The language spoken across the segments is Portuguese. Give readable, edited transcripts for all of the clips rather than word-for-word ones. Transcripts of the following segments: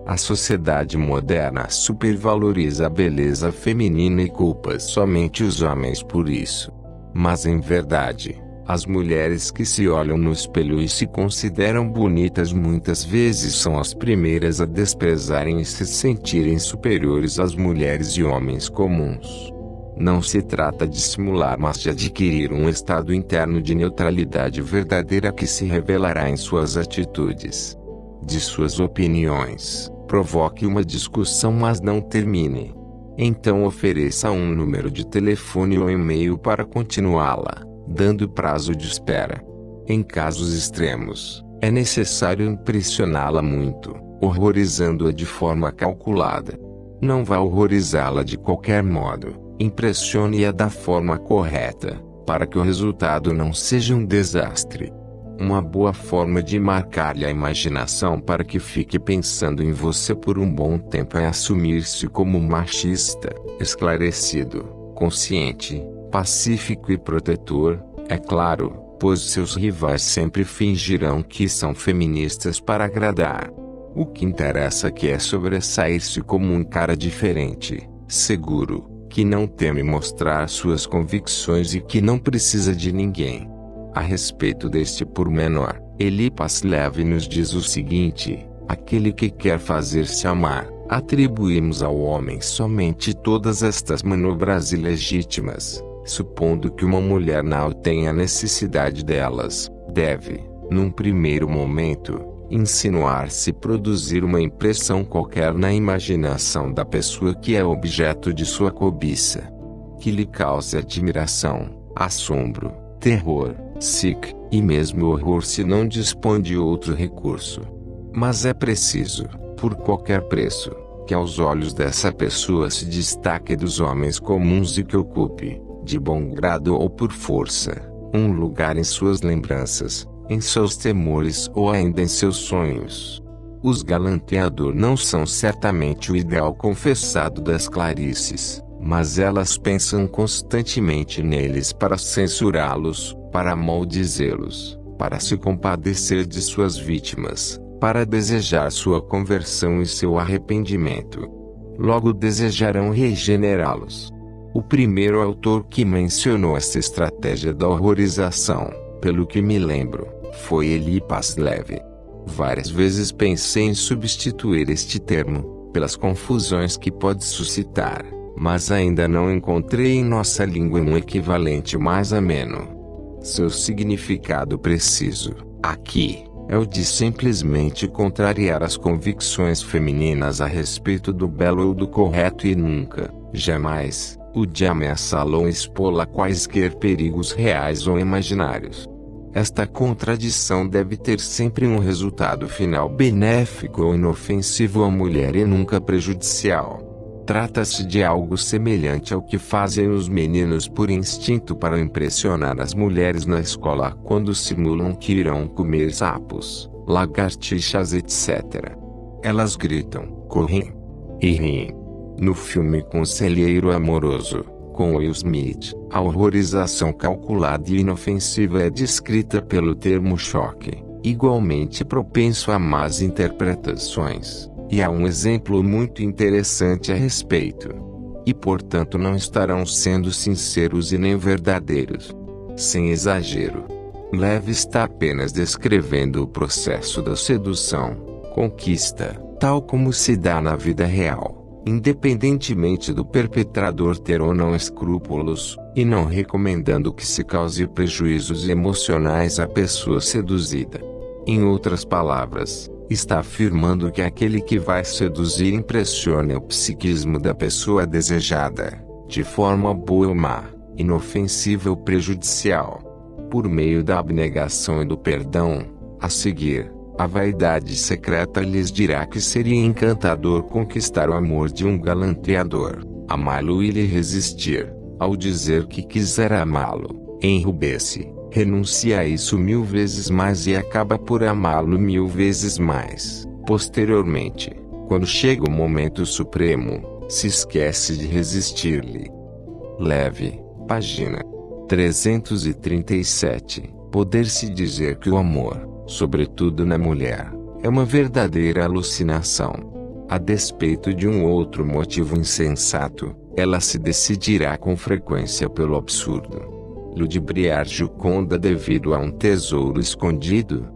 A sociedade moderna supervaloriza a beleza feminina e culpa somente os homens por isso. Mas em verdade, as mulheres que se olham no espelho e se consideram bonitas muitas vezes são as primeiras a desprezarem e se sentirem superiores às mulheres e homens comuns. Não se trata de simular, mas de adquirir um estado interno de neutralidade verdadeira que se revelará em suas atitudes, de suas opiniões. Provoque uma discussão, mas não termine. Então ofereça um número de telefone ou e-mail para continuá-la, dando prazo de espera. Em casos extremos, é necessário impressioná-la muito, horrorizando-a de forma calculada. Não vá horrorizá-la de qualquer modo, impressione-a da forma correta, para que o resultado não seja um desastre. Uma boa forma de marcar-lhe a imaginação para que fique pensando em você por um bom tempo é assumir-se como machista, esclarecido, consciente, pacífico e protetor, é claro, pois seus rivais sempre fingirão que são feministas para agradar. O que interessa aqui é sobressair-se como um cara diferente, seguro, que não teme mostrar suas convicções e que não precisa de ninguém. A respeito deste pormenor, Eli Paslev nos diz o seguinte: aquele que quer fazer-se amar, atribuímos ao homem somente todas estas manobras ilegítimas, supondo que uma mulher não tenha necessidade delas, deve, num primeiro momento, insinuar-se produzir uma impressão qualquer na imaginação da pessoa que é objeto de sua cobiça, que lhe cause admiração, assombro, terror, e mesmo horror se não dispõe de outro recurso. Mas é preciso, por qualquer preço, que aos olhos dessa pessoa se destaque dos homens comuns e que ocupe, de bom grado ou por força, um lugar em suas lembranças, em seus temores ou ainda em seus sonhos. Os galanteadores não são certamente o ideal confessado das Clarices, mas elas pensam constantemente neles para censurá-los, para maldizê-los, para se compadecer de suas vítimas, para desejar sua conversão e seu arrependimento. Logo desejarão regenerá-los. O primeiro autor que mencionou essa estratégia da horrorização, pelo que me lembro, foi Eli Paslev. Várias vezes pensei em substituir este termo, pelas confusões que pode suscitar, mas ainda não encontrei em nossa língua um equivalente mais ameno. Seu significado preciso, aqui, é o de simplesmente contrariar as convicções femininas a respeito do belo ou do correto e nunca, jamais, o de ameaçá-la ou expô-la a quaisquer perigos reais ou imaginários. Esta contradição deve ter sempre um resultado final benéfico ou inofensivo à mulher e nunca prejudicial. Trata-se de algo semelhante ao que fazem os meninos por instinto para impressionar as mulheres na escola quando simulam que irão comer sapos, lagartixas, etc. Elas gritam, correm e riem. No filme Conselheiro Amoroso, com Will Smith, a horrorização calculada e inofensiva é descrita pelo termo choque, igualmente propenso a más interpretações. E há um exemplo muito interessante a respeito. E portanto não estarão sendo sinceros e nem verdadeiros. Sem exagero. Lev está apenas descrevendo o processo da sedução, conquista, tal como se dá na vida real, independentemente do perpetrador ter ou não escrúpulos, e não recomendando que se cause prejuízos emocionais à pessoa seduzida. Em outras palavras, está afirmando que aquele que vai seduzir impressiona o psiquismo da pessoa desejada, de forma boa ou má, inofensiva ou prejudicial. Por meio da abnegação e do perdão, a seguir, a vaidade secreta lhes dirá que seria encantador conquistar o amor de um galanteador, amá-lo e lhe resistir, ao dizer que quiser amá-lo, enrubesce. Renuncia a isso 1000 vezes mais e acaba por amá-lo 1000 vezes mais. Posteriormente, quando chega o momento supremo, se esquece de resistir-lhe. Lev, página 337. Poder-se dizer que o amor, sobretudo na mulher, é uma verdadeira alucinação. A despeito de um outro motivo insensato, ela se decidirá com frequência pelo absurdo. Ludibriar Gioconda devido a um tesouro escondido?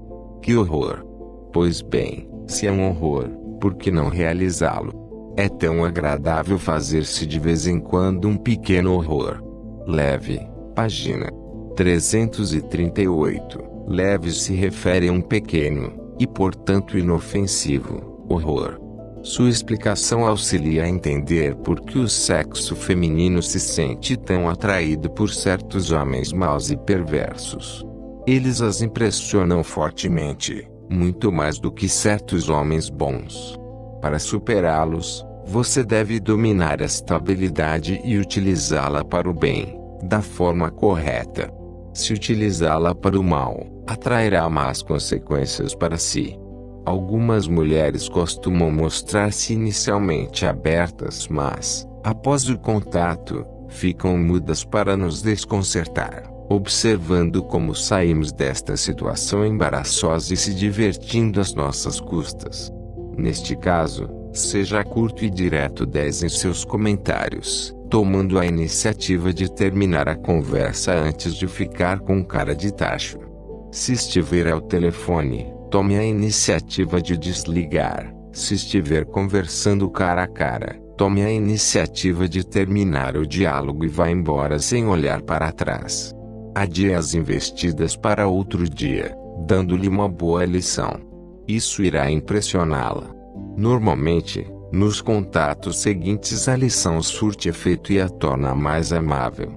Que horror! Pois bem, se é um horror, por que não realizá-lo? É tão agradável fazer-se de vez em quando um pequeno horror. Leve, página 338. Leve se refere a um pequeno, e portanto inofensivo, horror. Sua explicação auxilia a entender por que o sexo feminino se sente tão atraído por certos homens maus e perversos. Eles as impressionam fortemente, muito mais do que certos homens bons. Para superá-los, você deve dominar esta habilidade e utilizá-la para o bem, da forma correta. Se utilizá-la para o mal, atrairá más consequências para si. Algumas mulheres costumam mostrar-se inicialmente abertas, mas, após o contato, ficam mudas para nos desconcertar, observando como saímos desta situação embaraçosa e se divertindo às nossas custas. Neste caso, seja curto e direto 10 em seus comentários, tomando a iniciativa de terminar a conversa antes de ficar com cara de tacho. Se estiver ao telefone, tome a iniciativa de desligar. Se estiver conversando cara a cara, tome a iniciativa de terminar o diálogo e vá embora sem olhar para trás. Adie as investidas para outro dia, dando-lhe uma boa lição. Isso irá impressioná-la. Normalmente, nos contatos seguintes a lição surte efeito e a torna mais amável.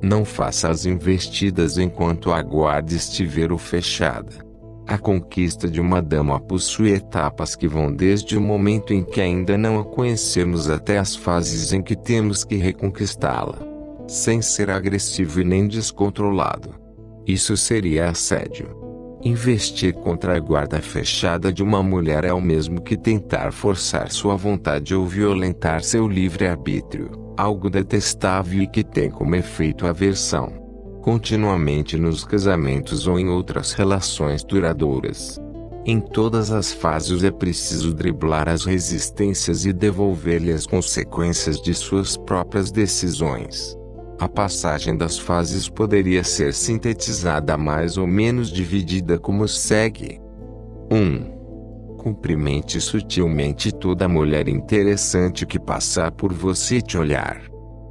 Não faça as investidas enquanto a guarda estiver fechada. A conquista de uma dama possui etapas que vão desde o momento em que ainda não a conhecemos até as fases em que temos que reconquistá-la, sem ser agressivo e nem descontrolado. Isso seria assédio. Investir contra a guarda fechada de uma mulher é o mesmo que tentar forçar sua vontade ou violentar seu livre-arbítrio, algo detestável e que tem como efeito aversão continuamente nos casamentos ou em outras relações duradouras. Em todas as fases é preciso driblar as resistências e devolver-lhe as consequências de suas próprias decisões. A passagem das fases poderia ser sintetizada mais ou menos dividida como segue. 1. Cumprimente sutilmente toda mulher interessante que passar por você e te olhar.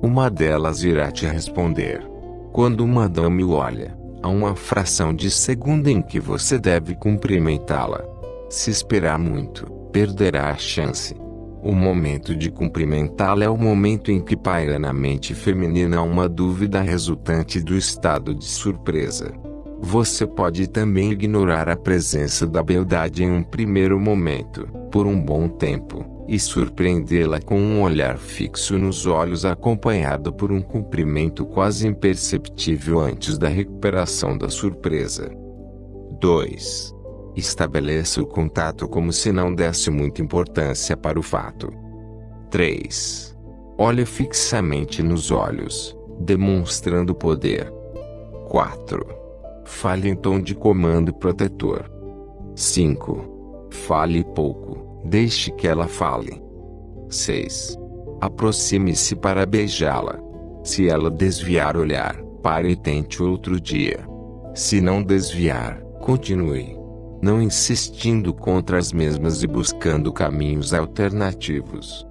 Uma delas irá te responder. Quando uma dama o olha, há uma fração de segundo em que você deve cumprimentá-la. Se esperar muito, perderá a chance. O momento de cumprimentá-la é o momento em que paira na mente feminina uma dúvida resultante do estado de surpresa. Você pode também ignorar a presença da beldade em um primeiro momento, por um bom tempo, e surpreendê-la com um olhar fixo nos olhos acompanhado por um cumprimento quase imperceptível antes da recuperação da surpresa. 2. Estabeleça o contato como se não desse muita importância para o fato. 3. Olhe fixamente nos olhos, demonstrando poder. 4. Fale em tom de comando protetor. 5. Fale pouco, deixe que ela fale. 6. Aproxime-se para beijá-la. Se ela desviar o olhar, pare e tente outro dia. Se não desviar, continue. Não insistindo contra as mesmas e buscando caminhos alternativos.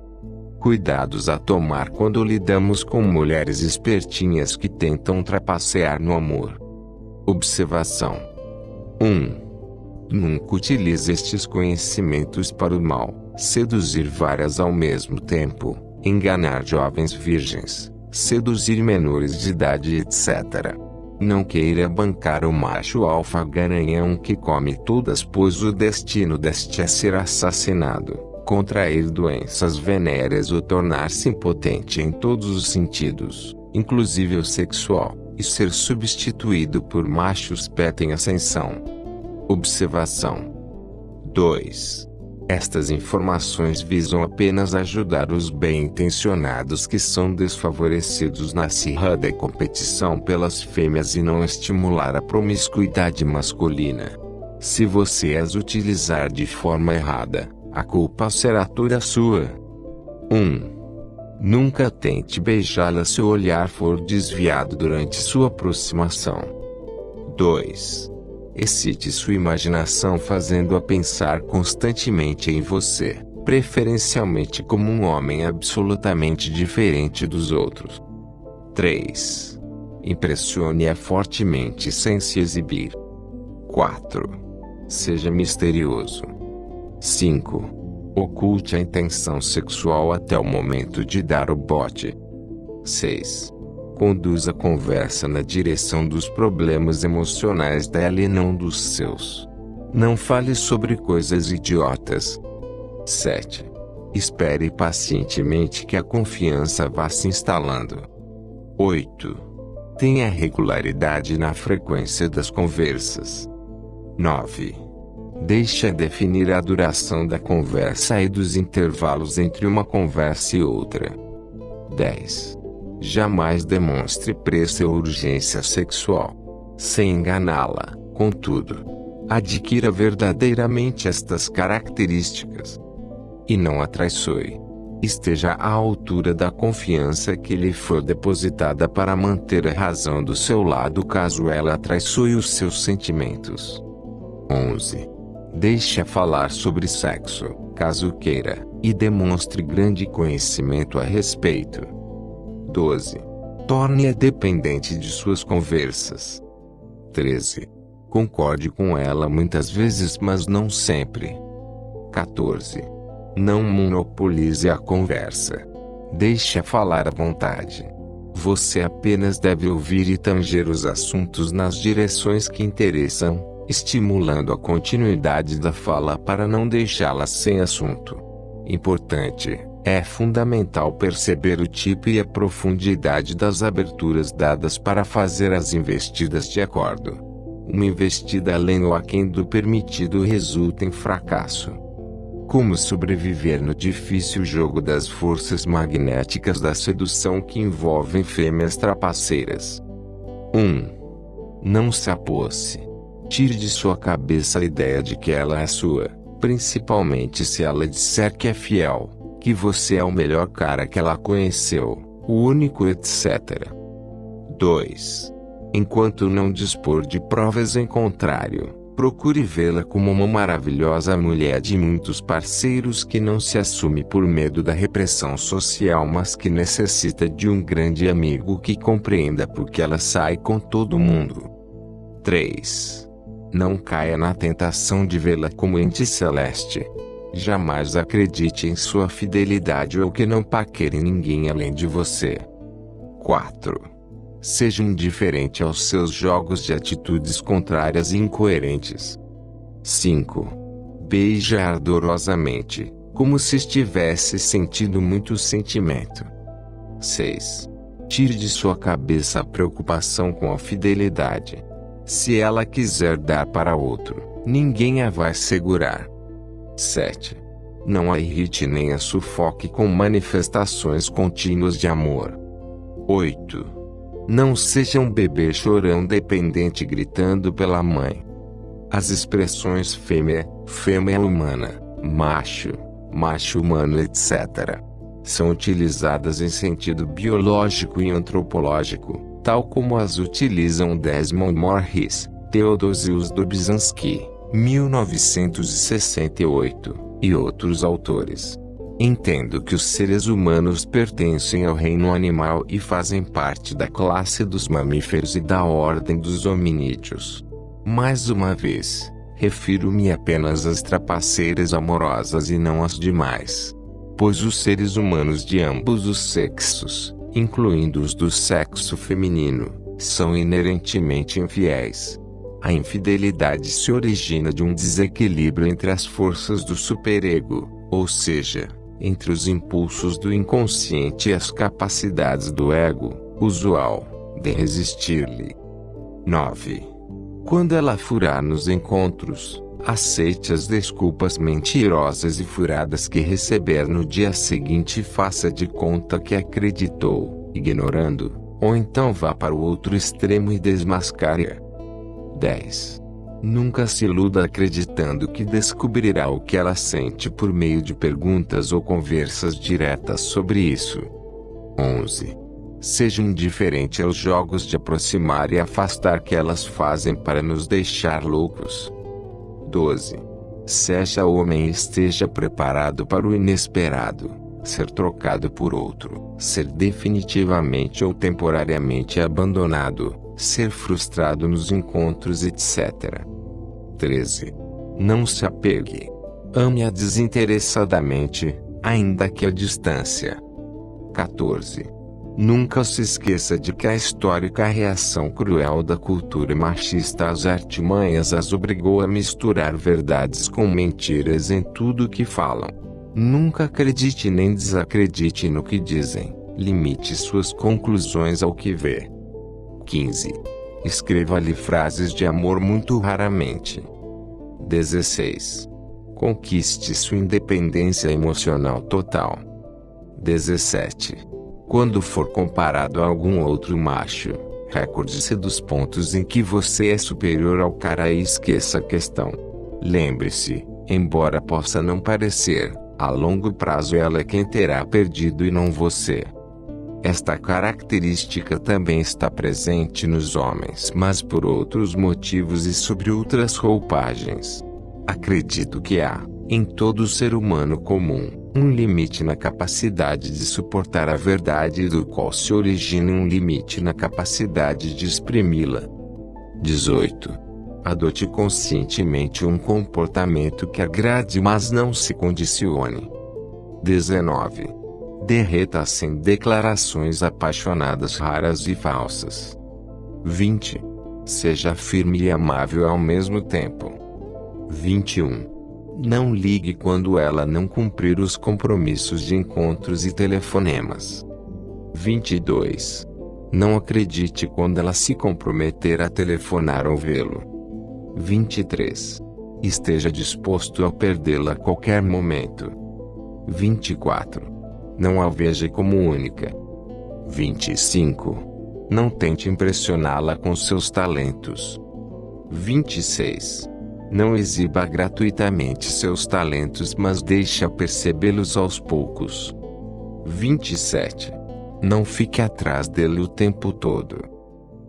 Cuidados a tomar quando lidamos com mulheres espertinhas que tentam trapacear no amor. Observação. 1. Nunca utilize estes conhecimentos para o mal, seduzir várias ao mesmo tempo, enganar jovens virgens, seduzir menores de idade etc. Não queira bancar o macho alfa garanhão que come todas, pois o destino deste é ser assassinado, contrair doenças venéreas ou tornar-se impotente em todos os sentidos, inclusive o sexual, e ser substituído por machos pet em ascensão. Observação. 2. Estas informações visam apenas ajudar os bem-intencionados que são desfavorecidos na acirrada competição pelas fêmeas e não estimular a promiscuidade masculina. Se você as utilizar de forma errada, A culpa será toda sua. 1. Nunca tente beijá-la se o olhar for desviado durante sua aproximação. 2. Excite sua imaginação fazendo-a pensar constantemente em você, preferencialmente como um homem absolutamente diferente dos outros. 3. Impressione-a fortemente sem se exibir. 4. Seja misterioso. 5. Oculte a intenção sexual até o momento de dar o bote. 6. Conduza a conversa na direção dos problemas emocionais dela e não dos seus. Não fale sobre coisas idiotas. 7. Espere pacientemente que a confiança vá se instalando. 8. Tenha regularidade na frequência das conversas. 9. Deixe definir a duração da conversa e dos intervalos entre uma conversa e outra. 10. Jamais demonstre pressa ou urgência sexual. Sem enganá-la, contudo, adquira verdadeiramente estas características. E não a traiçoe. Esteja à altura da confiança que lhe for depositada para manter a razão do seu lado caso ela traiçoe os seus sentimentos. 11. Deixe-a falar sobre sexo, caso queira, e demonstre grande conhecimento a respeito. 12. Torne-a dependente de suas conversas. 13. Concorde com ela muitas vezes, mas não sempre. 14. Não monopolize a conversa. Deixe-a falar à vontade. Você apenas deve ouvir e tanger os assuntos nas direções que interessam, estimulando a continuidade da fala para não deixá-la sem assunto. Importante, é fundamental perceber o tipo e a profundidade das aberturas dadas para fazer as investidas de acordo. Uma investida além ou aquém do permitido resulta em fracasso. Como sobreviver no difícil jogo das forças magnéticas da sedução que envolvem fêmeas trapaceiras? 1. Não se aposse. Tire de sua cabeça a ideia de que ela é sua, principalmente se ela disser que é fiel, que você é o melhor cara que ela conheceu, o único, etc. 2. Enquanto não dispor de provas em contrário, procure vê-la como uma maravilhosa mulher de muitos parceiros que não se assume por medo da repressão social, mas que necessita de um grande amigo que compreenda porque ela sai com todo mundo. 3. Não caia na tentação de vê-la como ente celeste. Jamais acredite em sua fidelidade ou que não paquere ninguém além de você. 4. Seja indiferente aos seus jogos de atitudes contrárias e incoerentes. 5. Beije ardorosamente, como se estivesse sentindo muito sentimento. 6. Tire de sua cabeça a preocupação com a fidelidade. Se ela quiser dar para outro, ninguém a vai segurar. 7. Não a irrite nem a sufoque com manifestações contínuas de amor. 8. Não seja um bebê chorão dependente gritando pela mãe. As expressões fêmea, fêmea humana, macho, macho humano, etc., são utilizadas em sentido biológico e antropológico, tal como as utilizam Desmond Morris, Theodosius Dobzhansky, 1968, e outros autores. Entendo que os seres humanos pertencem ao reino animal e fazem parte da classe dos mamíferos e da ordem dos hominídeos. Mais uma vez, refiro-me apenas às trapaceiras amorosas e não às demais. Pois os seres humanos de ambos os sexos, incluindo os do sexo feminino, são inerentemente infiéis. A infidelidade se origina de um desequilíbrio entre as forças do superego, ou seja, entre os impulsos do inconsciente e as capacidades do ego, usual, de resistir-lhe. 9. Quando ela furar nos encontros, aceite as desculpas mentirosas e furadas que receber no dia seguinte e faça de conta que acreditou, ignorando, ou então vá para o outro extremo e desmascare-a. 10. Nunca se iluda acreditando que descobrirá o que ela sente por meio de perguntas ou conversas diretas sobre isso. 11. Seja indiferente aos jogos de aproximar e afastar que elas fazem para nos deixar loucos. 12. Seja homem e esteja preparado para o inesperado, ser trocado por outro, ser definitivamente ou temporariamente abandonado, ser frustrado nos encontros, etc. 13. Não se apegue. Ame-a desinteressadamente, ainda que à distância. 14. Nunca se esqueça de que a histórica reação cruel da cultura machista às artimanhas as obrigou a misturar verdades com mentiras em tudo o que falam. Nunca acredite nem desacredite no que dizem, limite suas conclusões ao que vê. 15. Escreva-lhe frases de amor muito raramente. 16. Conquiste sua independência emocional total. 17. Quando for comparado a algum outro macho, recorde-se dos pontos em que você é superior ao cara e esqueça a questão. Lembre-se, embora possa não parecer, a longo prazo ela é quem terá perdido e não você. Esta característica também está presente nos homens, mas por outros motivos e sob outras roupagens. Acredito que há, em todo ser humano comum, um limite na capacidade de suportar a verdade do qual se origina um limite na capacidade de exprimi-la. 18. Adote conscientemente um comportamento que agrade, mas não se condicione. 19. Derreta-se em declarações apaixonadas raras e falsas. 20. Seja firme e amável ao mesmo tempo. 21. Não ligue quando ela não cumprir os compromissos de encontros e telefonemas. 22. Não acredite quando ela se comprometer a telefonar ou vê-lo. 23. Esteja disposto a perdê-la a qualquer momento. 24. Não a veja como única. 25. Não tente impressioná-la com seus talentos. 26. Não exiba gratuitamente seus talentos, mas deixe-a percebê-los aos poucos. 27. Não fique atrás dele o tempo todo.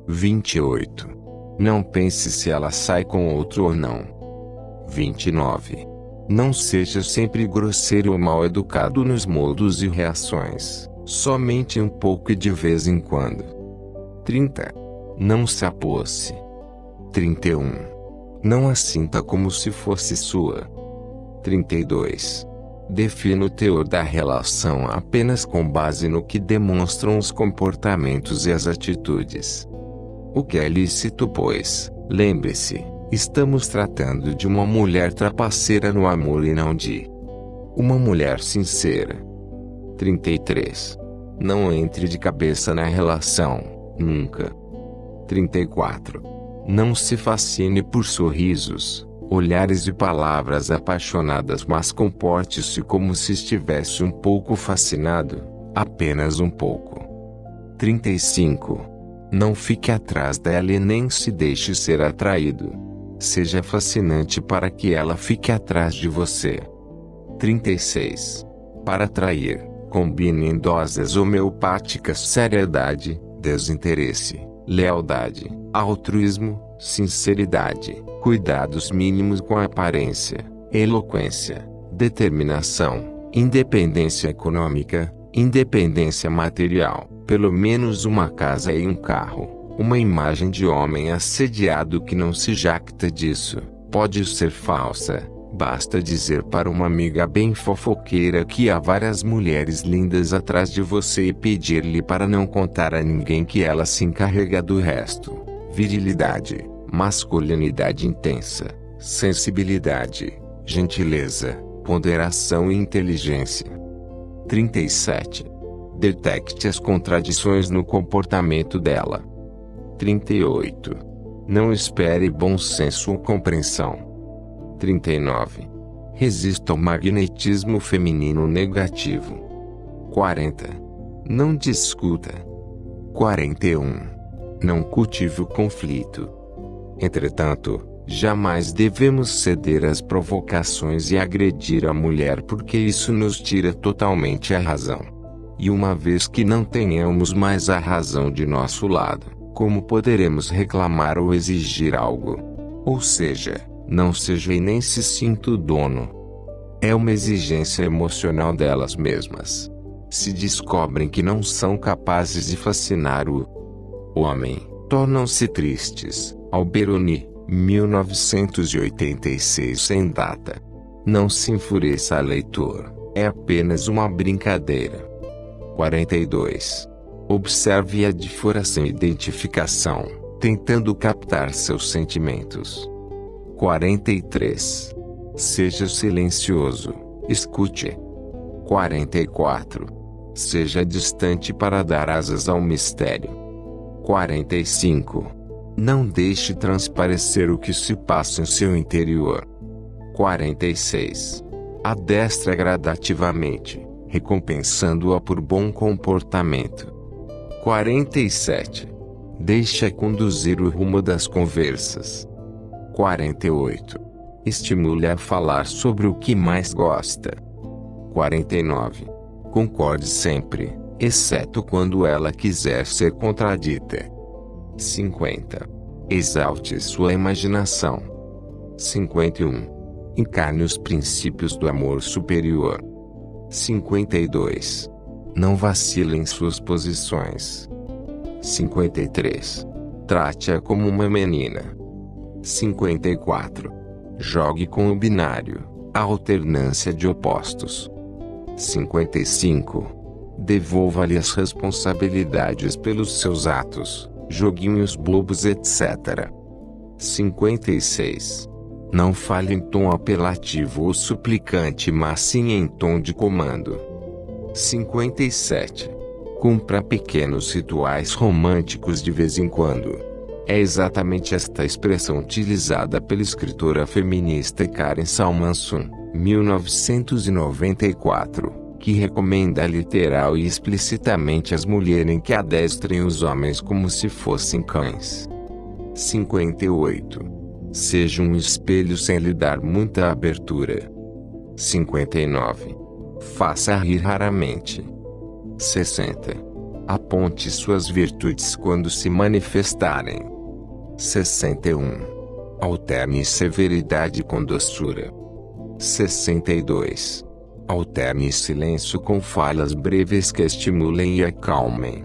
28. Não pense se ela sai com outro ou não. 29. Não seja sempre grosseiro ou mal educado nos modos e reações, somente um pouco e de vez em quando. 30. Não se aposse. 31. Não a sinta como se fosse sua. 32. Defina o teor da relação apenas com base no que demonstram os comportamentos e as atitudes. O que é lícito, pois, lembre-se, estamos tratando de uma mulher trapaceira no amor e não de uma mulher sincera. 33. Não entre de cabeça na relação, nunca. 34. Não se fascine por sorrisos, olhares e palavras apaixonadas, mas comporte-se como se estivesse um pouco fascinado, apenas um pouco. 35. Não fique atrás dela e nem se deixe ser atraído. Seja fascinante para que ela fique atrás de você. 36. Para atrair, combine em doses homeopáticas seriedade, desinteresse, lealdade, altruísmo, sinceridade, cuidados mínimos com a aparência, eloquência, determinação, independência econômica, independência material, pelo menos uma casa e um carro, uma imagem de homem assediado que não se jacta disso, pode ser falsa. Basta dizer para uma amiga bem fofoqueira que há várias mulheres lindas atrás de você e pedir-lhe para não contar a ninguém que ela se encarrega do resto. Virilidade, masculinidade intensa, sensibilidade, gentileza, ponderação e inteligência. 37. Detecte as contradições no comportamento dela. 38. Não espere bom senso ou compreensão. 39. Resista ao magnetismo feminino negativo. 40. Não discuta. 41. Não cultive o conflito. Entretanto, Jamais devemos ceder às provocações e agredir a mulher porque isso nos tira totalmente a razão. E uma vez que não tenhamos mais a razão de nosso lado, como poderemos reclamar ou exigir algo? Ou seja, não seja e nem se sinta o dono. É uma exigência emocional delas mesmas. Se descobrem que não são capazes de fascinar o homem, tornam-se tristes. Alberoni, 1986 sem data. Não se enfureça, leitor, é apenas uma brincadeira. 42. Observe a diforação e identificação, tentando captar seus sentimentos. 43. Seja silencioso, escute. 44. Seja distante para dar asas ao mistério. 45. Não deixe transparecer o que se passa em seu interior. 46. Adestre gradativamente, recompensando-a por bom comportamento. 47. Deixe-a conduzir o rumo das conversas. 48. Estimule a falar sobre o que mais gosta. 49. Concorde sempre, exceto quando ela quiser ser contradita. 50. Exalte sua imaginação. 51. Encarne os princípios do amor superior. 52. Não vacile em suas posições. 53. Trate-a como uma menina. 54. Jogue com o binário, a alternância de opostos. 55. Devolva-lhe as responsabilidades pelos seus atos, joguinhos bobos, etc. 56. Não fale em tom apelativo ou suplicante, mas sim em tom de comando. 57. Cumpra pequenos rituais românticos de vez em quando. É exatamente esta expressão utilizada pela escritora feminista Karen Salmansohn, 1994, que recomenda literal e explicitamente às mulheres que adestrem os homens como se fossem cães. 58. Seja um espelho sem lhe dar muita abertura. 59. Faça rir raramente. 60. Aponte suas virtudes quando se manifestarem. 61. Alterne severidade com doçura. 62. Alterne silêncio com falas breves que estimulem e acalmem.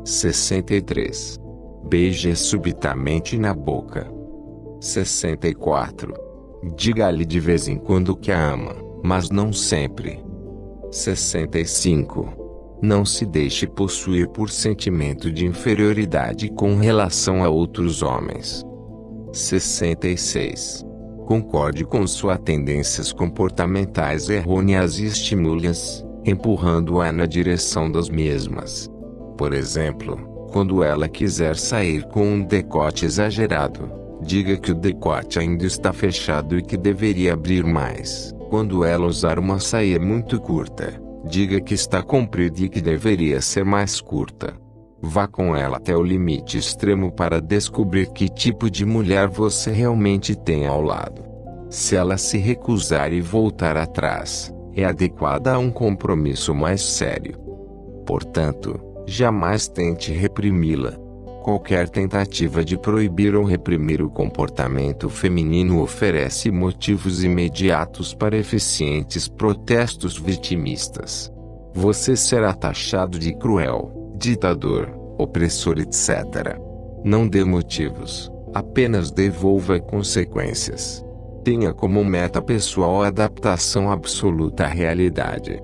63. Beije subitamente na boca. 64. Diga-lhe de vez em quando que a ama, mas não sempre. 65. Não se deixe possuir por sentimento de inferioridade com relação a outros homens. 66. Concorde com suas tendências comportamentais errôneas e estimule-as, empurrando-a na direção das mesmas. Por exemplo, quando ela quiser sair com um decote exagerado, diga que o decote ainda está fechado e que deveria abrir mais. Quando ela usar uma saia muito curta, diga que está comprida e que deveria ser mais curta. Vá com ela até o limite extremo para descobrir que tipo de mulher você realmente tem ao lado. Se ela se recusar e voltar atrás, é adequada a um compromisso mais sério. Portanto, jamais tente reprimi-la. Qualquer tentativa de proibir ou reprimir o comportamento feminino oferece motivos imediatos para eficientes protestos vitimistas. Você será taxado de cruel, ditador, opressor, etc. Não dê motivos, apenas devolva consequências. Tenha como meta pessoal a adaptação absoluta à realidade.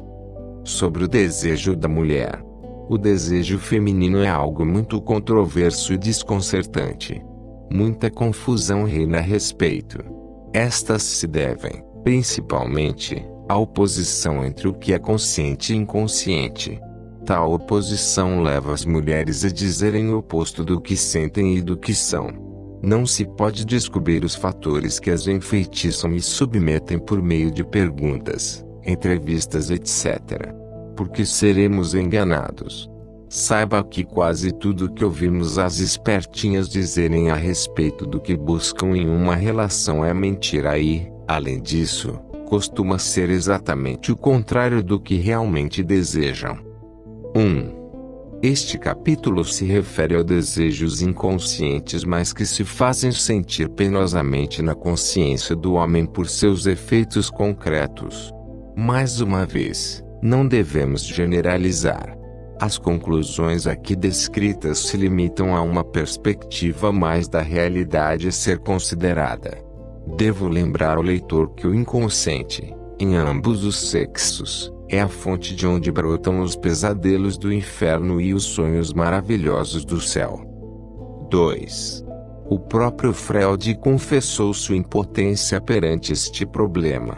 Sobre o desejo da mulher. O desejo feminino é algo muito controverso e desconcertante. Muita confusão reina a respeito. Estas se devem, principalmente, à oposição entre o que é consciente e inconsciente. Tal oposição leva as mulheres a dizerem o oposto do que sentem e do que são. Não se pode descobrir os fatores que as enfeitiçam e submetem por meio de perguntas, entrevistas, etc. Porque seremos enganados. Saiba que quase tudo que ouvimos as espertinhas dizerem a respeito do que buscam em uma relação é mentira e, além disso, costuma ser exatamente o contrário do que realmente desejam. 1. Este capítulo se refere a desejos inconscientes, mas que se fazem sentir penosamente na consciência do homem por seus efeitos concretos. Mais uma vez, não devemos generalizar. As conclusões aqui descritas se limitam a uma perspectiva mais da realidade a ser considerada. Devo lembrar ao leitor que o inconsciente, em ambos os sexos, é a fonte de onde brotam os pesadelos do inferno e os sonhos maravilhosos do céu. 2. O próprio Freud confessou sua impotência perante este problema.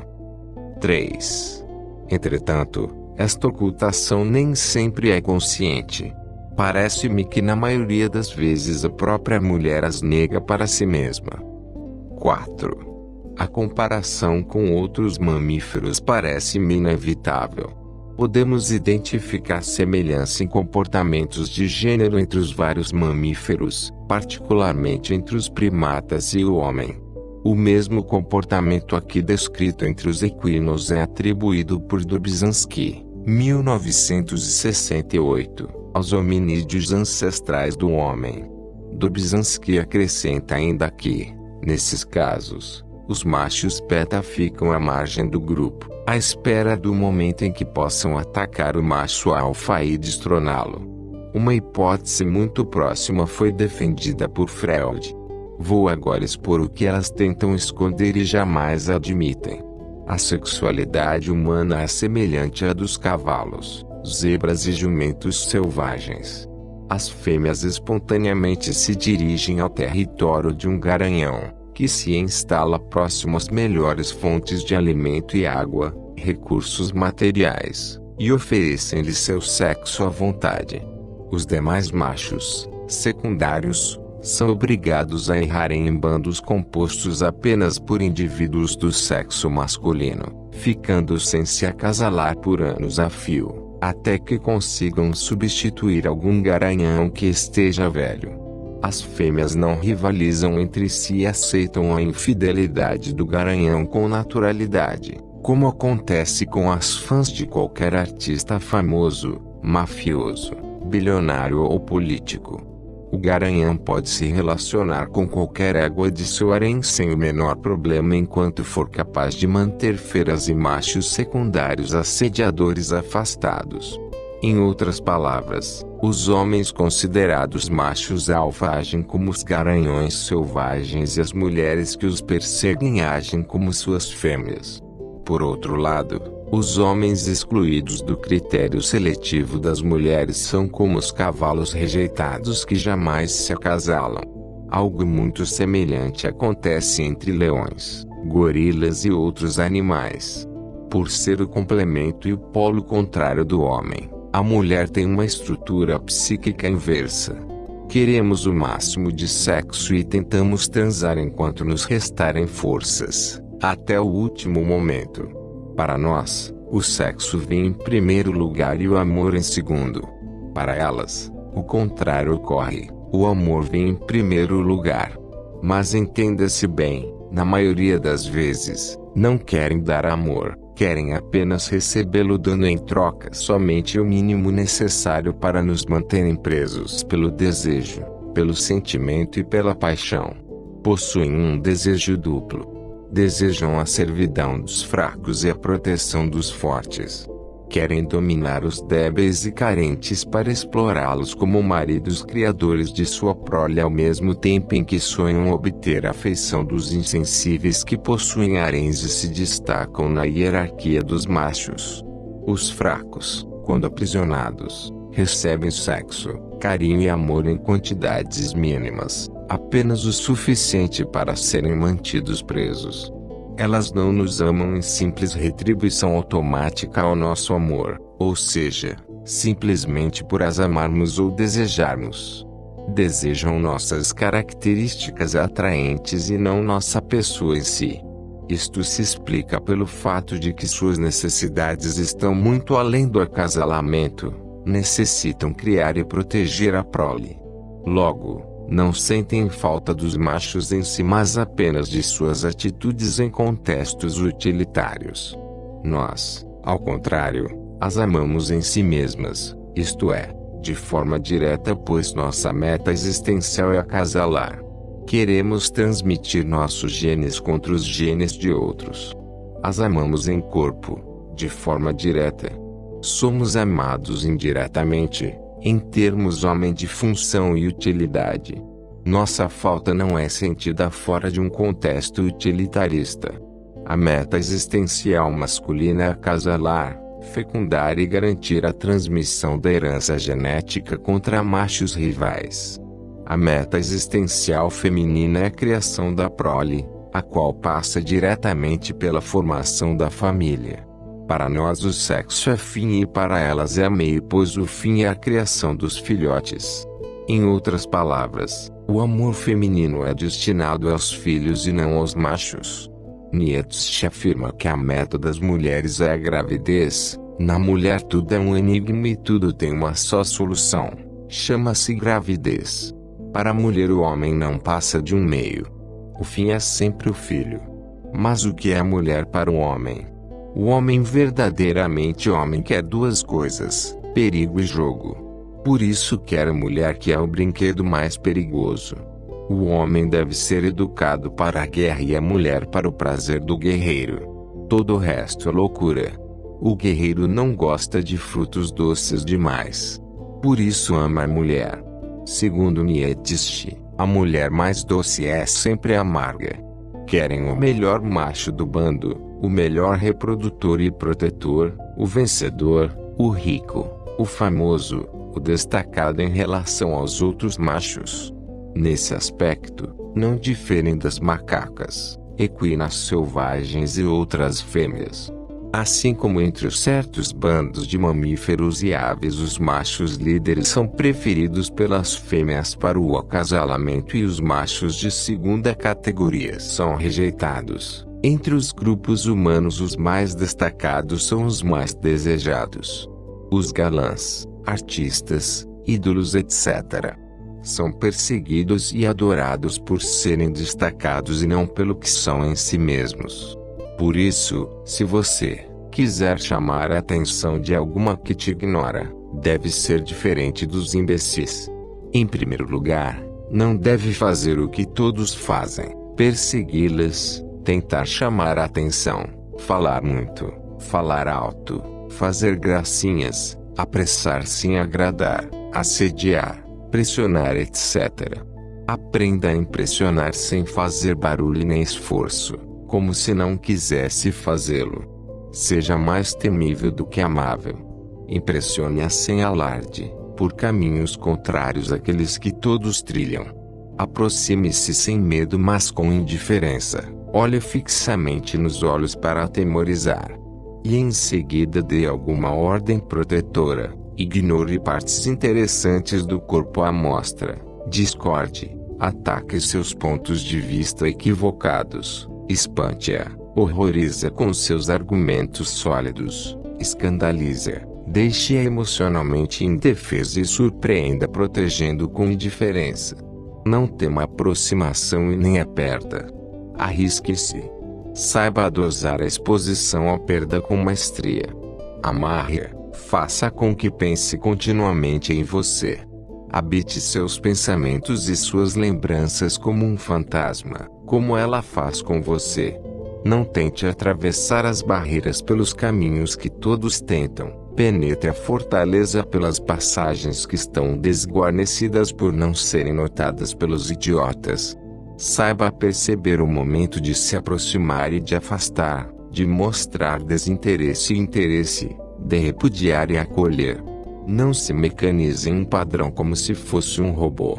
3. Entretanto, esta ocultação nem sempre é consciente. Parece-me que na maioria das vezes a própria mulher as nega para si mesma. 4. A comparação com outros mamíferos parece-me inevitável. Podemos identificar semelhança em comportamentos de gênero entre os vários mamíferos, particularmente entre os primatas e o homem. O mesmo comportamento aqui descrito entre os equinos é atribuído por Dobzhansky, 1968, aos hominídeos ancestrais do homem. Dobzhansky acrescenta ainda que, nesses casos, os machos beta ficam à margem do grupo, à espera do momento em que possam atacar o macho alfa e destroná-lo. Uma hipótese muito próxima foi defendida por Freud. Vou agora expor o que elas tentam esconder e jamais admitem. A sexualidade humana é semelhante à dos cavalos, zebras e jumentos selvagens. As fêmeas espontaneamente se dirigem ao território de um garanhão, que se instala próximo às melhores fontes de alimento e água, recursos materiais, e oferecem-lhe seu sexo à vontade. Os demais machos, secundários, são obrigados a errarem em bandos compostos apenas por indivíduos do sexo masculino, ficando sem se acasalar por anos a fio, até que consigam substituir algum garanhão que esteja velho. As fêmeas não rivalizam entre si e aceitam a infidelidade do garanhão com naturalidade, como acontece com as fãs de qualquer artista famoso, mafioso, bilionário ou político. O garanhão pode se relacionar com qualquer égua de seu harém sem o menor problema enquanto for capaz de manter feras e machos secundários assediadores afastados. Em outras palavras, os homens considerados machos alfa agem como os garanhões selvagens e as mulheres que os perseguem agem como suas fêmeas. Por outro lado, os homens excluídos do critério seletivo das mulheres são como os cavalos rejeitados que jamais se acasalam. Algo muito semelhante acontece entre leões, gorilas e outros animais. Por ser o complemento e o polo contrário do homem, a mulher tem uma estrutura psíquica inversa. Queremos o máximo de sexo e tentamos transar enquanto nos restarem forças, até o último momento. Para nós, o sexo vem em primeiro lugar e o amor em segundo. Para elas, o contrário ocorre, o amor vem em primeiro lugar. Mas entenda-se bem, na maioria das vezes, não querem dar amor. Querem apenas recebê-lo dando em troca somente o mínimo necessário para nos manterem presos pelo desejo, pelo sentimento e pela paixão. Possuem um desejo duplo. Desejam a servidão dos fracos e a proteção dos fortes. Querem dominar os débeis e carentes para explorá-los como maridos criadores de sua prole ao mesmo tempo em que sonham obter a afeição dos insensíveis que possuem haréns e se destacam na hierarquia dos machos. Os fracos, quando aprisionados, recebem sexo, carinho e amor em quantidades mínimas, apenas o suficiente para serem mantidos presos. Elas não nos amam em simples retribuição automática ao nosso amor, ou seja, simplesmente por as amarmos ou desejarmos. Desejam nossas características atraentes e não nossa pessoa em si. Isto se explica pelo fato de que suas necessidades estão muito além do acasalamento, necessitam criar e proteger a prole. Logo, não sentem falta dos machos em si, mas apenas de suas atitudes em contextos utilitários. Nós, ao contrário, as amamos em si mesmas, isto é, de forma direta, pois nossa meta existencial é acasalar. Queremos transmitir nossos genes contra os genes de outros. As amamos em corpo, de forma direta. Somos amados indiretamente, em termos homem de função e utilidade. Nossa falta não é sentida fora de um contexto utilitarista. A meta existencial masculina é acasalar, fecundar e garantir a transmissão da herança genética contra machos rivais. A meta existencial feminina é a criação da prole, a qual passa diretamente pela formação da família. Para nós o sexo é fim e para elas é meio, pois o fim é a criação dos filhotes. Em outras palavras, o amor feminino é destinado aos filhos e não aos machos. Nietzsche afirma que a meta das mulheres é a gravidez. Na mulher tudo é um enigma e tudo tem uma só solução. Chama-se gravidez. Para a mulher o homem não passa de um meio. O fim é sempre o filho. Mas o que é a mulher para o homem? O homem verdadeiramente homem quer duas coisas, perigo e jogo. Por isso quer a mulher, que é o brinquedo mais perigoso. O homem deve ser educado para a guerra e a mulher para o prazer do guerreiro. Todo o resto é loucura. O guerreiro não gosta de frutos doces demais. Por isso ama a mulher. Segundo Nietzsche, a mulher mais doce é sempre amarga. Querem o melhor macho do bando, o melhor reprodutor e protetor, o vencedor, o rico, o famoso, o destacado em relação aos outros machos. Nesse aspecto, não diferem das macacas, equinas selvagens e outras fêmeas. Assim como entre certos bandos de mamíferos e aves os machos líderes são preferidos pelas fêmeas para o acasalamento e os machos de segunda categoria são rejeitados, entre os grupos humanos os mais destacados são os mais desejados. Os galãs, artistas, ídolos etc. são perseguidos e adorados por serem destacados e não pelo que são em si mesmos. Por isso, se você quiser chamar a atenção de alguma que te ignora, deve ser diferente dos imbecis. Em primeiro lugar, não deve fazer o que todos fazem, persegui-las, tentar chamar a atenção, falar muito, falar alto, fazer gracinhas, apressar-se em agradar, assediar, pressionar etc. Aprenda a impressionar sem fazer barulho nem esforço, como se não quisesse fazê-lo. Seja mais temível do que amável. Impressione-a sem alarde, por caminhos contrários àqueles que todos trilham. Aproxime-se sem medo mas com indiferença, olhe fixamente nos olhos para atemorizar. E em seguida dê alguma ordem protetora, ignore partes interessantes do corpo à mostra, discorde, ataque seus pontos de vista equivocados. Espante-a, horrorize-a com seus argumentos sólidos, escandalize-a, deixe-a emocionalmente indefesa e surpreenda protegendo com indiferença. Não tema aproximação e nem aperta. Arrisque-se. Saiba dosar a exposição à perda com maestria. Amarre-a, faça com que pense continuamente em você. Habite seus pensamentos e suas lembranças como um fantasma, como ela faz com você. Não tente atravessar as barreiras pelos caminhos que todos tentam. Penetre a fortaleza pelas passagens que estão desguarnecidas por não serem notadas pelos idiotas. Saiba perceber o momento de se aproximar e de afastar, de mostrar desinteresse e interesse, de repudiar e acolher. Não se mecanize em um padrão como se fosse um robô.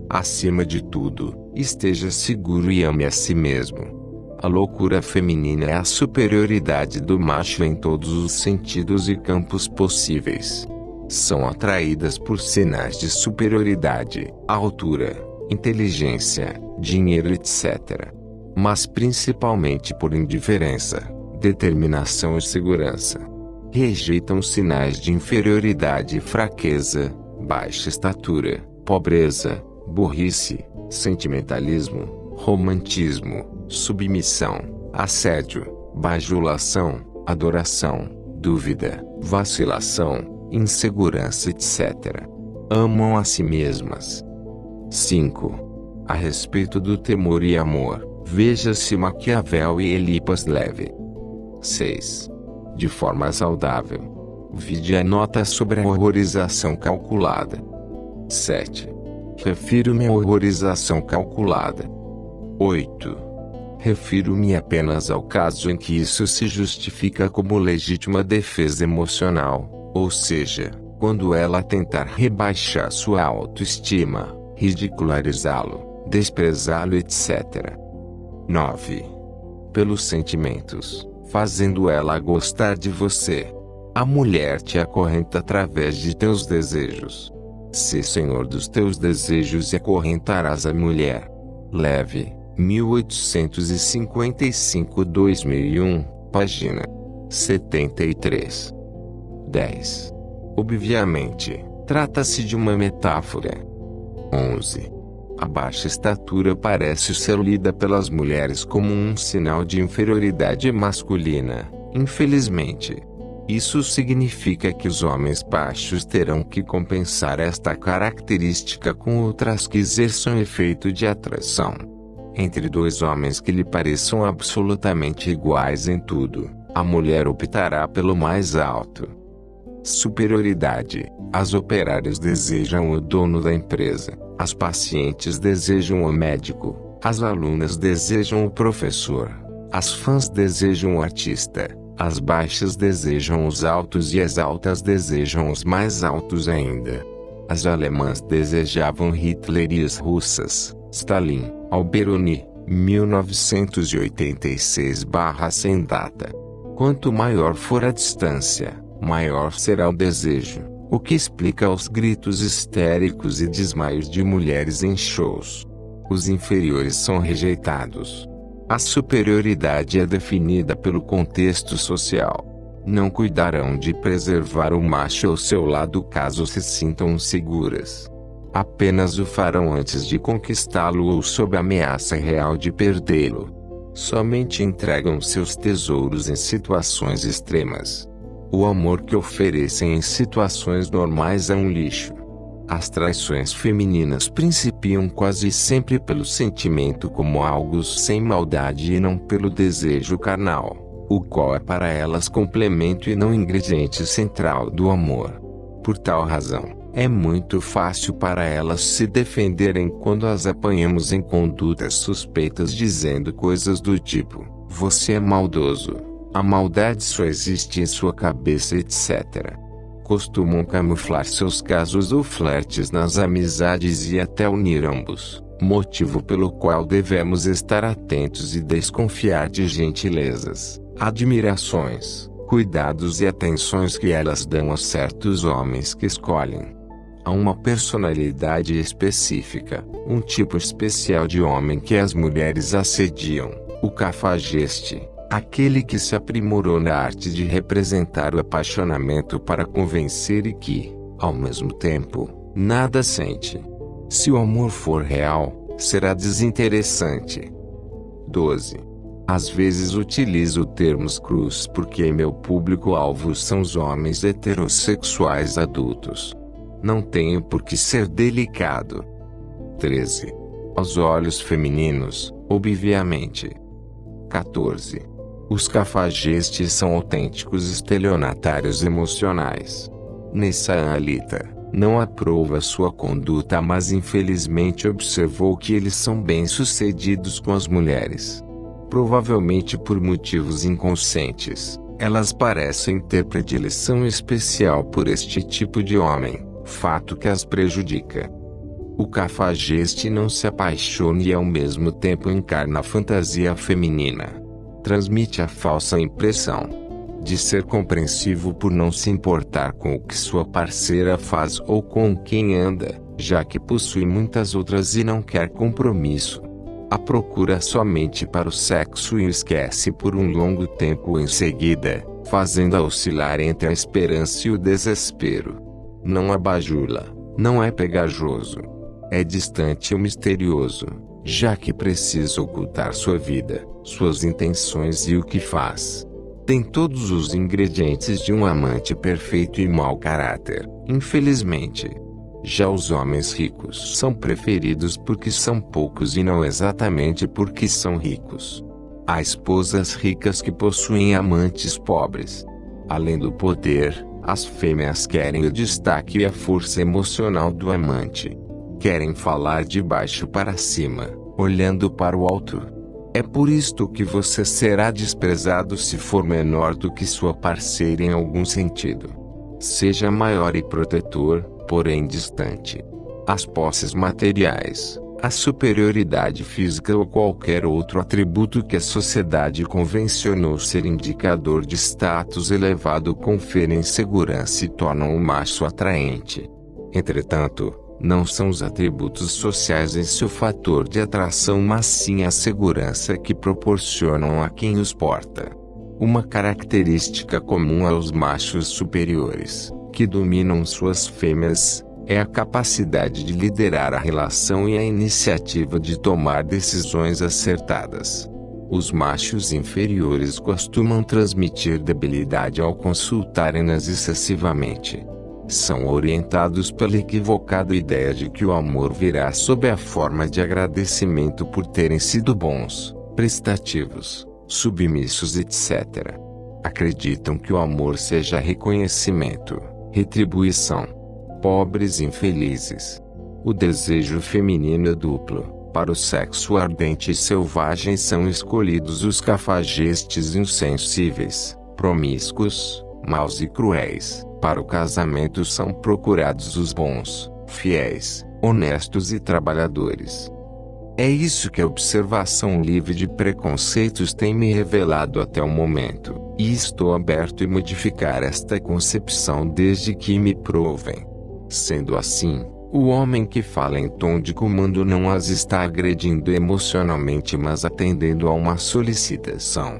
Acima de tudo, esteja seguro e ame a si mesmo. A loucura feminina é a superioridade do macho em todos os sentidos e campos possíveis. São atraídas por sinais de superioridade, altura, inteligência, dinheiro etc. Mas principalmente por indiferença, determinação e segurança. Rejeitam sinais de inferioridade e fraqueza, baixa estatura, pobreza, burrice, sentimentalismo, romantismo, submissão, assédio, bajulação, adoração, dúvida, vacilação, insegurança, etc. Amam a si mesmas. 5. A respeito do temor e amor, veja-se Maquiavel e Elipas Leve. 6. De forma saudável. Vide a nota sobre a horrorização calculada. 7. Refiro-me à horrorização calculada. 8. Refiro-me apenas ao caso em que isso se justifica como legítima defesa emocional, ou seja, quando ela tentar rebaixar sua autoestima, ridicularizá-lo, desprezá-lo, etc. 9. Pelos sentimentos, fazendo ela gostar de você. A mulher te acorrenta através de teus desejos. Sê senhor dos teus desejos e acorrentarás a mulher. Leve, 1855-2001, página 73. 10. Obviamente, trata-se de uma metáfora. 11. A baixa estatura parece ser lida pelas mulheres como um sinal de inferioridade masculina, infelizmente. Isso significa que os homens baixos terão que compensar esta característica com outras que exerçam efeito de atração. Entre dois homens que lhe pareçam absolutamente iguais em tudo, a mulher optará pelo mais alto. Superioridade. As operárias desejam o dono da empresa, as pacientes desejam o médico, as alunas desejam o professor, as fãs desejam o artista, as baixas desejam os altos e as altas desejam os mais altos ainda. As alemãs desejavam Hitler e as russas, Stalin, Alberoni, 1986/sem data. Quanto maior for a distância, maior será o desejo, o que explica os gritos histéricos e desmaios de mulheres em shows. Os inferiores são rejeitados. A superioridade é definida pelo contexto social. Não cuidarão de preservar o macho ao seu lado caso se sintam seguras. Apenas o farão antes de conquistá-lo ou sob ameaça real de perdê-lo. Somente entregam seus tesouros em situações extremas. O amor que oferecem em situações normais é um lixo. As traições femininas principiam quase sempre pelo sentimento como algo sem maldade e não pelo desejo carnal, o qual é para elas complemento e não ingrediente central do amor. Por tal razão, é muito fácil para elas se defenderem quando as apanhamos em condutas suspeitas dizendo coisas do tipo: você é maldoso, a maldade só existe em sua cabeça, etc. Costumam camuflar seus casos ou flertes nas amizades e até unir ambos, motivo pelo qual devemos estar atentos e desconfiar de gentilezas, admirações, cuidados e atenções que elas dão a certos homens que escolhem. Há uma personalidade específica, um tipo especial de homem que as mulheres assediam, o cafajeste. Aquele que se aprimorou na arte de representar o apaixonamento para convencer e que, ao mesmo tempo, nada sente. Se o amor for real, será desinteressante. 12. Às vezes utilizo termos crus porque meu público-alvo são os homens heterossexuais adultos. Não tenho por que ser delicado. 13. Aos olhos femininos, obviamente. 14. Os cafajestes são autênticos estelionatários emocionais. Nessa Alita não aprova sua conduta, mas infelizmente observou que eles são bem-sucedidos com as mulheres. Provavelmente por motivos inconscientes, elas parecem ter predileção especial por este tipo de homem, fato que as prejudica. O cafajeste não se apaixona e ao mesmo tempo encarna a fantasia feminina. Transmite a falsa impressão de ser compreensivo por não se importar com o que sua parceira faz ou com quem anda, já que possui muitas outras e não quer compromisso. A procura somente para o sexo e o esquece por um longo tempo em seguida, fazendo-a oscilar entre a esperança e o desespero. Não a bajula, não é pegajoso. É distante ou misterioso, já que precisa ocultar sua vida, suas intenções e o que faz. Tem todos os ingredientes de um amante perfeito e mau caráter, infelizmente. Já os homens ricos são preferidos porque são poucos e não exatamente porque são ricos. Há esposas ricas que possuem amantes pobres. Além do poder, as fêmeas querem o destaque e a força emocional do amante. Querem falar de baixo para cima, olhando para o alto. É por isto que você será desprezado se for menor do que sua parceira em algum sentido. Seja maior e protetor, porém distante. As posses materiais, a superioridade física ou qualquer outro atributo que a sociedade convencionou ser indicador de status elevado conferem segurança e tornam o macho atraente. Entretanto, não são os atributos sociais em seu fator de atração, mas sim a segurança que proporcionam a quem os porta. Uma característica comum aos machos superiores, que dominam suas fêmeas, é a capacidade de liderar a relação e a iniciativa de tomar decisões acertadas. Os machos inferiores costumam transmitir debilidade ao consultarem-nas excessivamente. São orientados pela equivocada ideia de que o amor virá sob a forma de agradecimento por terem sido bons, prestativos, submissos, etc. Acreditam que o amor seja reconhecimento, retribuição. Pobres infelizes. O desejo feminino é duplo. Para o sexo ardente e selvagem são escolhidos os cafajestes insensíveis, promíscuos, maus e cruéis. Para o casamento são procurados os bons, fiéis, honestos e trabalhadores. É isso que a observação livre de preconceitos tem me revelado até o momento, e estou aberto a modificar esta concepção desde que me provem. Sendo assim, o homem que fala em tom de comando não as está agredindo emocionalmente, mas atendendo a uma solicitação.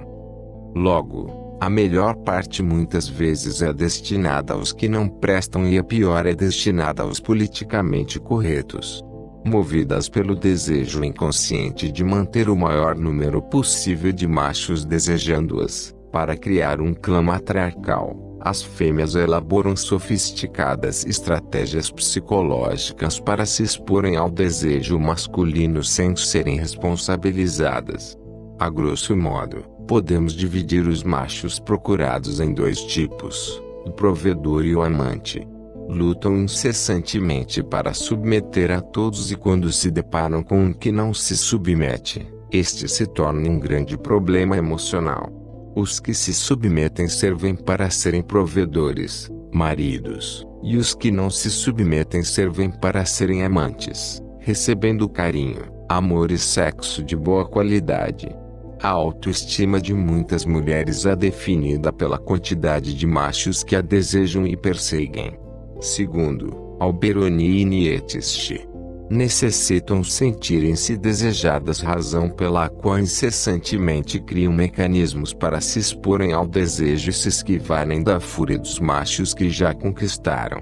Logo, a melhor parte muitas vezes é destinada aos que não prestam e a pior é destinada aos politicamente corretos. Movidas pelo desejo inconsciente de manter o maior número possível de machos desejando-as, para criar um clã matriarcal, as fêmeas elaboram sofisticadas estratégias psicológicas para se exporem ao desejo masculino sem serem responsabilizadas. A grosso modo, podemos dividir os machos procurados em dois tipos: o provedor e o amante. Lutam incessantemente para submeter a todos e quando se deparam com um que não se submete, este se torna um grande problema emocional. Os que se submetem servem para serem provedores, maridos, e os que não se submetem servem para serem amantes, recebendo carinho, amor e sexo de boa qualidade. A autoestima de muitas mulheres é definida pela quantidade de machos que a desejam e perseguem. Segundo Alberoni e Nietzsche, necessitam sentirem-se desejadas, razão pela qual incessantemente criam mecanismos para se exporem ao desejo e se esquivarem da fúria dos machos que já conquistaram.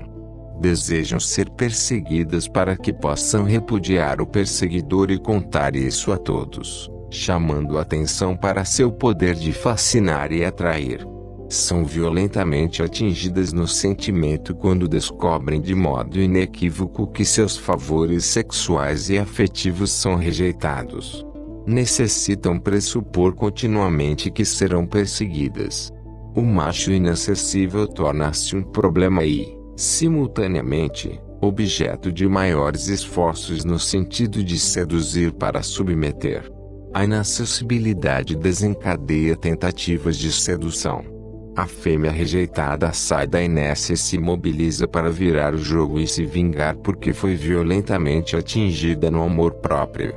Desejam ser perseguidas para que possam repudiar o perseguidor e contar isso a todos, chamando a atenção para seu poder de fascinar e atrair. São violentamente atingidas no sentimento quando descobrem de modo inequívoco que seus favores sexuais e afetivos são rejeitados. Necessitam pressupor continuamente que serão perseguidas. O macho inacessível torna-se um problema e, simultaneamente, objeto de maiores esforços no sentido de seduzir para submeter. A inacessibilidade desencadeia tentativas de sedução. A fêmea rejeitada sai da inércia e se mobiliza para virar o jogo e se vingar porque foi violentamente atingida no amor próprio.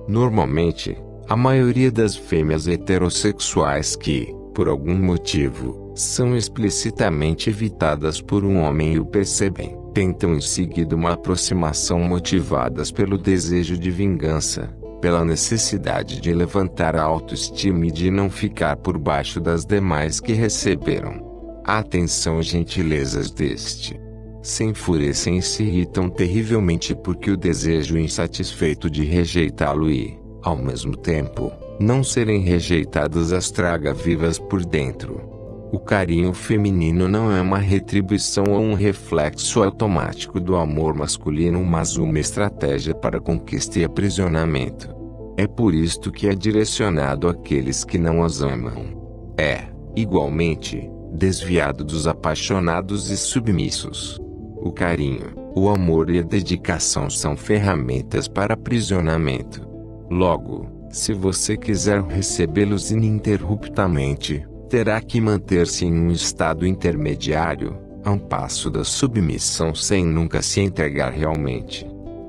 Normalmente, a maioria das fêmeas heterossexuais que, por algum motivo, são explicitamente evitadas por um homem e o percebem, tentam em seguida uma aproximação motivadas pelo desejo de vingança, pela necessidade de levantar a autoestima e de não ficar por baixo das demais que receberam a atenção e gentilezas deste. Se enfurecem e se irritam terrivelmente porque o desejo insatisfeito de rejeitá-lo e, ao mesmo tempo, não serem rejeitadas as traga vivas por dentro. O carinho feminino não é uma retribuição ou um reflexo automático do amor masculino, mas uma estratégia para conquista e aprisionamento. É por isto que é direcionado àqueles que não as amam. É, igualmente, desviado dos apaixonados e submissos. O carinho, o amor e a dedicação são ferramentas para aprisionamento. Logo, se você quiser recebê-los ininterruptamente, terá que manter-se em um estado intermediário, a um passo da submissão sem nunca se entregar realmente.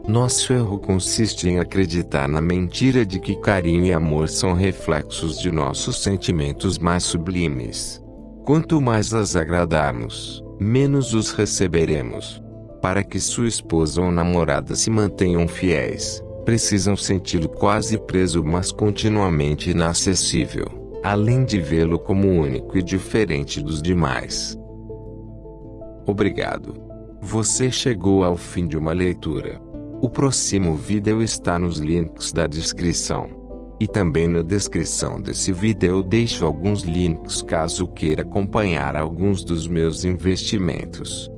Nosso erro consiste em acreditar na mentira de que carinho e amor são reflexos de nossos sentimentos mais sublimes. Quanto mais as agradarmos, menos os receberemos. Para que sua esposa ou namorada se mantenham fiéis, precisam senti-lo quase preso, mas continuamente inacessível, além de vê-lo como único e diferente dos demais. Obrigado. Você chegou ao fim de uma leitura. O próximo vídeo está nos links da descrição. E também na descrição desse vídeo eu deixo alguns links caso queira acompanhar alguns dos meus investimentos.